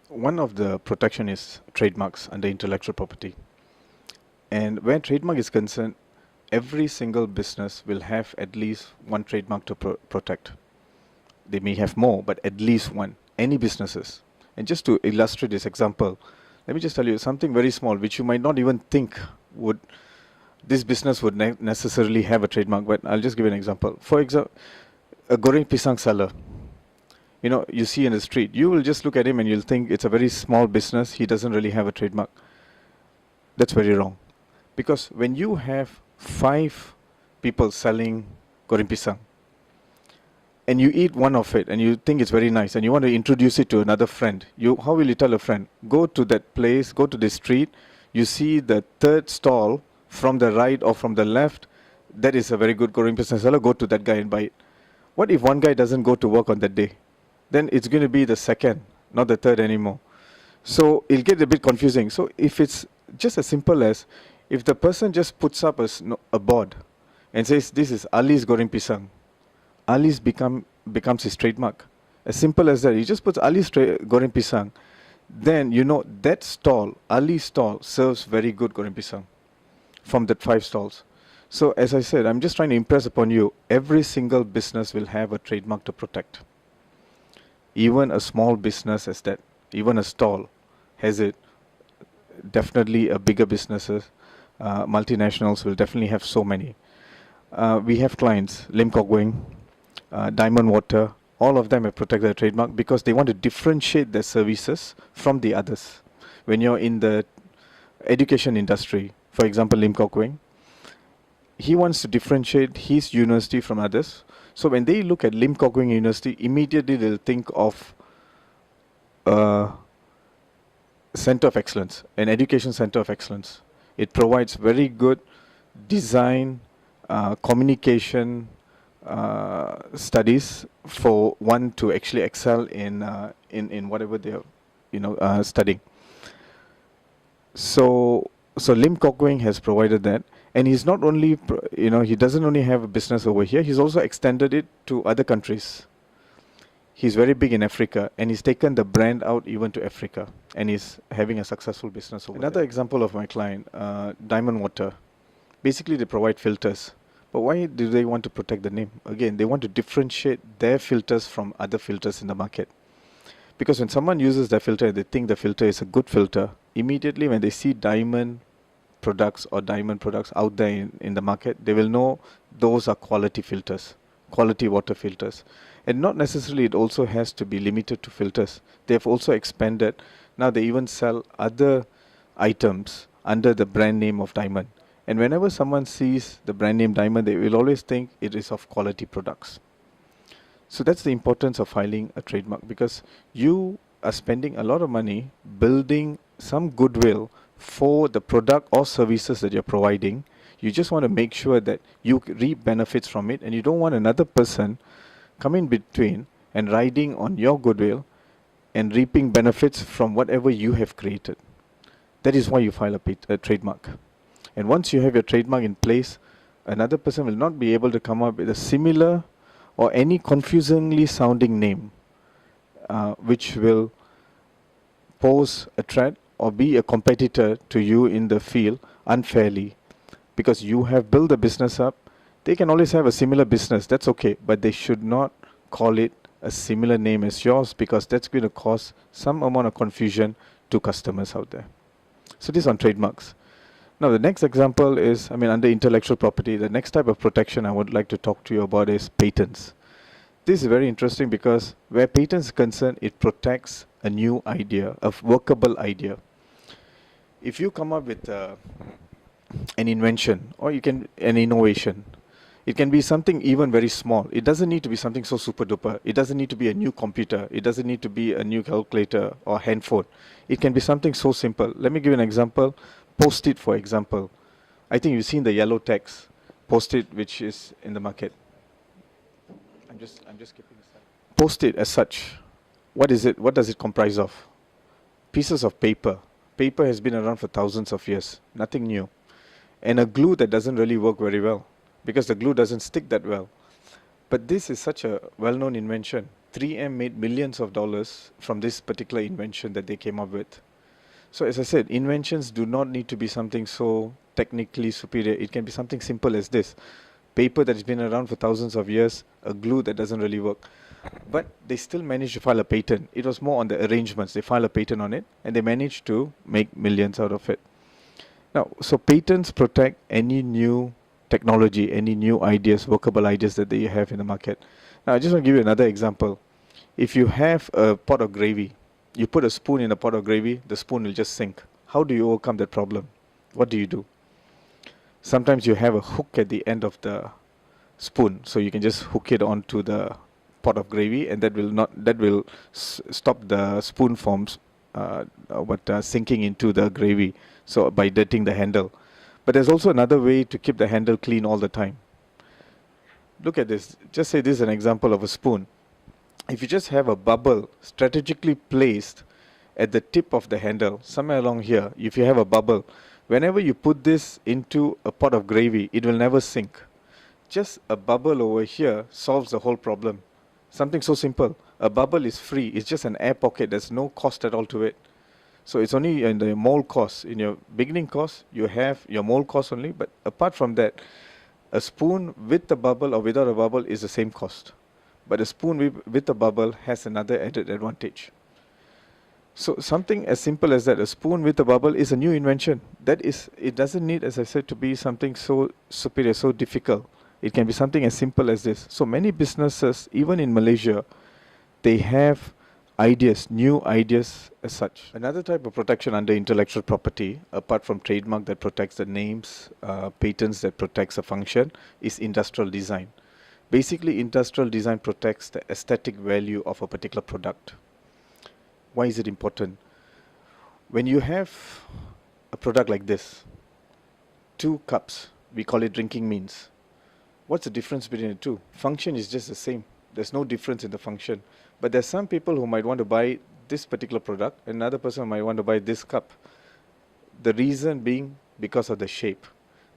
One of the protection is trademarks under intellectual property. And where trademark is concerned, every single business will have at least one trademark to protect. They may have more, but at least one. Any businesses. And just to illustrate this example, let me just tell you something very small, which you might not even think would this business would necessarily have a trademark. But I'll just give you an example. For example, a goreng pisang seller. You see in the street, you will just look at him and you'll think it's a very small business. He doesn't really have a trademark. That's very wrong. Because when you have 5 people selling goreng pisang, and you eat one of it and you think it's very nice and you want to introduce it to another friend, how will you tell a friend? Go to that place, go to the street, you see the third stall from the right or from the left, that is a very good goreng pisang seller, go to that guy and buy it. What if one guy doesn't go to work on that day? Then it's going to be the second, not the third anymore. So it'll get a bit confusing. So if it's just as simple as, if the person just puts up a board and says, this is Ali's goreng pisang, Ali's becomes his trademark. As simple as that. He just puts Ali's goreng pisang, then that stall, Ali's stall, serves very good goreng pisang from that 5 stalls. So as I said, I'm just trying to impress upon you, every single business will have a trademark to protect. Even a small business as that, even a stall has it. Definitely a bigger businesses, multinationals will definitely have so many. We have clients, Lim Kok Wing, Diamond Water, all of them have protected their trademark because they want to differentiate their services from the others. When you're in the education industry, for example, Lim Kok Wing, he wants to differentiate his university from others. So when they look at Lim Kok Wing University, immediately they'll think of a center of excellence, an education center of excellence. It provides very good design, communication studies for one to actually excel in whatever they're studying. So Lim Kok Wing has provided that. And he's not only, he doesn't only have a business over here, he's also extended it to other countries. He's very big in Africa, and he's taken the brand out even to Africa, and he's having a successful business over there. Another example of my client, Diamond Water. Basically, they provide filters. But why do they want to protect the name? Again, they want to differentiate their filters from other filters in the market. Because when someone uses their filter and they think the filter is a good filter, immediately when they see diamond products or diamond products out there in the market, they will know those are quality filters, quality water filters. And not necessarily it also has to be limited to filters. They have also expanded. Now they even sell other items under the brand name of Diamond. And whenever someone sees the brand name Diamond, they will always think it is of quality products. So that's the importance of filing a trademark, because you are spending a lot of money building some goodwill for the product or services that you're providing. You just want to make sure that you reap benefits from it, and you don't want another person come in between and riding on your goodwill and reaping benefits from whatever you have created. That is why you file a trademark. And once you have your trademark in place, another person will not be able to come up with a similar or any confusingly sounding name, which will pose a threat or be a competitor to you in the field unfairly. Because you have built the business up, they can always have a similar business, that's okay, but they should not call it a similar name as yours, because that's going to cause some amount of confusion to customers out there. So this is on trademarks. Now the next example is, under intellectual property, the next type of protection I would like to talk to you about is patents. This is very interesting because where patents are concerned, it protects a new idea, a workable idea. If you come up with an invention, or an innovation, it can be something even very small. It doesn't need to be something so super duper. It doesn't need to be a new computer. It doesn't need to be a new calculator or handphone. It can be something so simple. Let me give you an example. Post-it, for example. I think you've seen the yellow text Post-it which is in the market. I'm just skipping aside. Post-it as such, what is it? What does it comprise of? Pieces of paper. Paper has been around for thousands of years. Nothing new. And a glue that doesn't really work very well, because the glue doesn't stick that well. But this is such a well-known invention. 3M made millions of dollars from this particular invention that they came up with. So as I said, inventions do not need to be something so technically superior. It can be something simple as this. Paper that has been around for thousands of years, a glue that doesn't really work. But they still managed to file a patent. It was more on the arrangements. They filed a patent on it, and they managed to make millions out of it. Now, so patents protect any new technology, any new ideas, workable ideas that you have in the market. Now, I just want to give you another example. If you have a pot of gravy, you put a spoon in a pot of gravy, the spoon will just sink. How do you overcome that problem? What do you do? Sometimes you have a hook at the end of the spoon, so you can just hook it onto the pot of gravy, and that will stop the spoon from sinking into the gravy, so by dirtying the handle. But there's also another way to keep the handle clean all the time. Look at this. Just say this is an example of a spoon. If you just have a bubble strategically placed at the tip of the handle, somewhere along here, if you have a bubble, whenever you put this into a pot of gravy, it will never sink. Just a bubble over here solves the whole problem. Something so simple. A bubble is free. It's just an air pocket. There's no cost at all to it. So it's only in the mold cost. In your beginning cost, you have your mold cost only. But apart from that, a spoon with a bubble or without a bubble is the same cost. But a spoon with a bubble has another added advantage. So something as simple as that, a spoon with a bubble, is a new invention. That is, it doesn't need, as I said, to be something so superior, so difficult. It can be something as simple as this. So many businesses, even in Malaysia, they have ideas, new ideas as such. Another type of protection under intellectual property, apart from trademark that protects the names, patents that protects a function, is industrial design. Basically, industrial design protects the aesthetic value of a particular product. Why is it important? When you have a product like this, 2 cups, we call it drinking means. What's the difference between the two? Function is just the same. There's no difference in the function. But there's some people who might want to buy this particular product, and another person might want to buy this cup. The reason being because of the shape.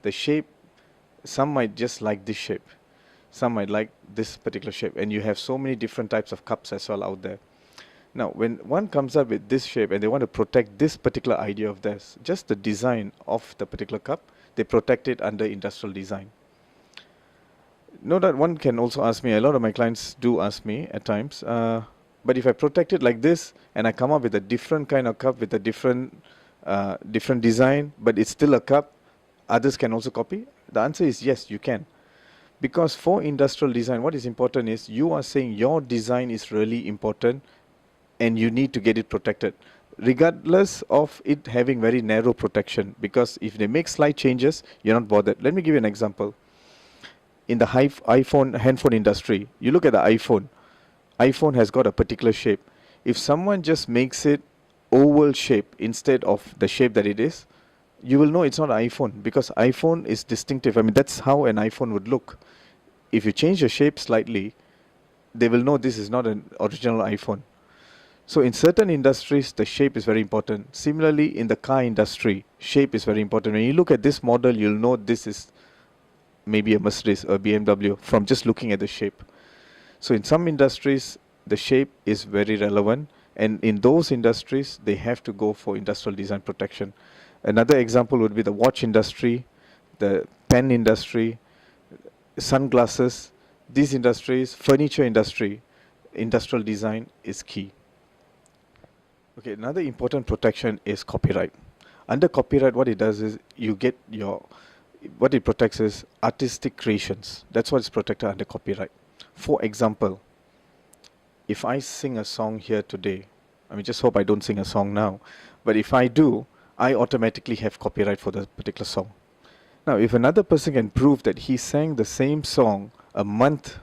The shape, some might just like this shape. Some might like this particular shape, and you have so many different types of cups as well out there. Now, when one comes up with this shape and they want to protect this particular idea of theirs, just the design of the particular cup, they protect it under industrial design. Note that one can also ask me, a lot of my clients do ask me at times, but if I protect it like this and I come up with a different kind of cup with a different design, but it's still a cup, others can also copy? The answer is yes, you can. Because for industrial design, what is important is you are saying your design is really important and you need to get it protected, regardless of it having very narrow protection. Because if they make slight changes, you're not bothered. Let me give you an example. In the handphone industry, you look at the iPhone. iPhone has got a particular shape. If someone just makes it oval shape instead of the shape that it is, you will know it's not an iPhone, because iPhone is distinctive. I mean, that's how an iPhone would look. If you change the shape slightly, they will know this is not an original iPhone. So in certain industries, the shape is very important. Similarly, in the car industry, shape is very important. When you look at this model, you'll know this is maybe a Mercedes or BMW from just looking at the shape. So in some industries, the shape is very relevant. And in those industries, they have to go for industrial design protection. Another example would be the watch industry, the pen industry, sunglasses. These industries, furniture industry, industrial design is key. Okay, another important protection is copyright. Under copyright, what it does is you get what it protects is artistic creations. That's what is protected under copyright. For example, if I sing a song here today, I mean, just hope I don't sing a song now, but if I do, I automatically have copyright for the particular song. Now, if another person can prove that he sang the same song a month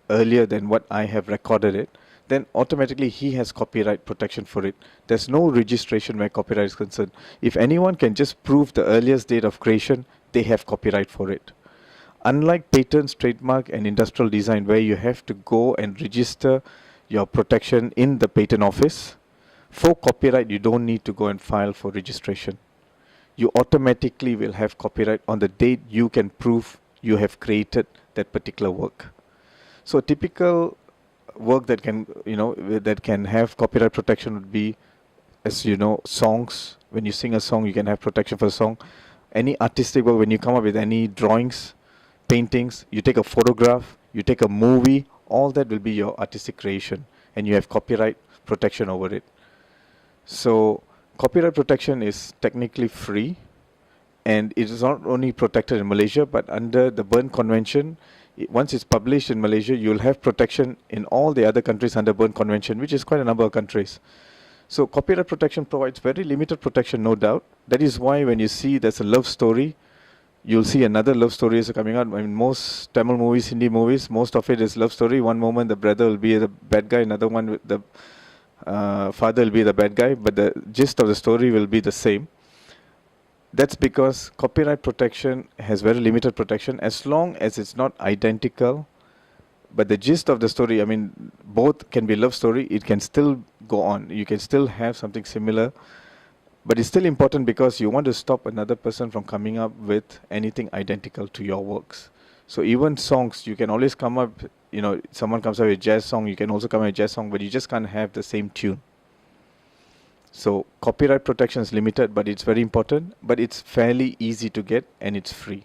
earlier than what I have recorded it, then automatically he has copyright protection for it. There's no registration where copyright is concerned. If anyone can just prove the earliest date of creation, they have copyright for it. Unlike patents, trademark, and industrial design, where you have to go and register your protection in the patent office, for copyright, you don't need to go and file for registration. You automatically will have copyright on the date you can prove you have created that particular work. So a typical work that can, that can have copyright protection would be, as you know, songs. When you sing a song, you can have protection for the song. Any artistic work, when you come up with any drawings, paintings, you take a photograph, you take a movie, all that will be your artistic creation, and you have copyright protection over it. So copyright protection is technically free, and it is not only protected in Malaysia, but under the Berne Convention, once it's published in Malaysia, you'll have protection in all the other countries under Berne Convention, which is quite a number of countries. So copyright protection provides very limited protection, no doubt. That is why when you see there's a love story, you'll see another love story is coming out. I mean, most Tamil movies, Hindi movies, most of it is love story. One moment the brother will be the bad guy, another one the father will be the bad guy, but the gist of the story will be the same. That's because copyright protection has very limited protection as long as it's not identical. But the gist of the story, I mean, both can be love story, it can still go on. You can still have something similar. But it's still important because you want to stop another person from coming up with anything identical to your works. So even songs, you can always come up, someone comes up with a jazz song, you can also come up with a jazz song, but you just can't have the same tune. So copyright protection is limited, but it's very important, but it's fairly easy to get and it's free.